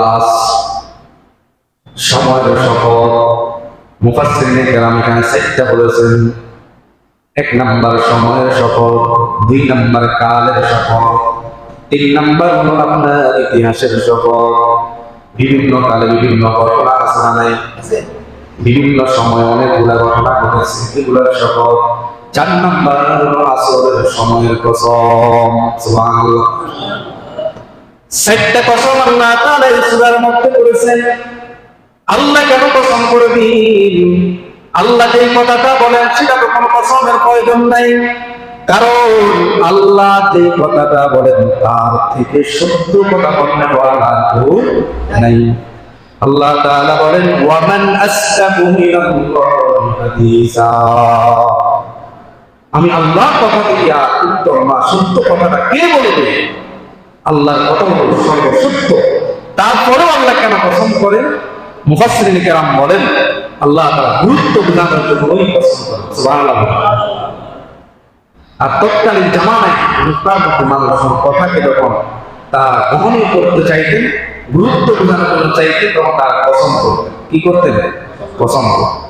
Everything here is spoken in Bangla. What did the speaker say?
ওয়াস সময়ের শপথ। মুফাসসিরিনে কেরাম এখানে 4টা বলেছেন। 1 নাম্বার সময়ের শপথ, 2 নাম্বার কালের শপথ, 3 নাম্বার হলো আপনার ইতিহাসের শপথ। বিভিন্ন কালে বিভিন্ন ঘটনা আছে না নাই? বিভিন্ন সময় অনেকগুলা ঘটনা ঘটেছে, এগুলোর শপথ। 4 নাম্বার হলো আসরের সময়ের কসম। সুবহানাল্লাহ। 4টা কসম আল্লাহ তাআলা এই সূরার মধ্যে করেছেন। আল্লাহ কেন কসম করবেন? আল্লাহ যেই কথাটা বলেন সেটা তো কোনো কসমের প্রয়োজন নাই, কারণ আল্লাহ যেই কথাটা বলেন তার থেকে সত্য কথা বলতে বলার কেউ নাই। আল্লাহ তাআলা বলেন ওয়ামান আসদাকু মিনাল্লাহি হাদিসা, আমি আল্লাহ কথা দিয়া উত্তম বা সত্য কথাটা কে বলবে? আল্লাহর কথা হলো সর্বসত্য। তারপরেও আল্লাহ কেন কসম করেন? মুফাসসিরিনে কেরাম বলেন আল্লাহ তাআলা গুরুত্ব বোঝানোর জন্য ওই কসম করেন। সুবহানাল্লাহ। আর তৎকালীন জামানায় মানুষের কথাকে যখন তারা গ্রহণীয় করতে চাইতেন, গুরুত্ব বোঝানোর জন্য চাইতেন, তখন তারা কসম করতেন। কি করতেন? কসম করতেন।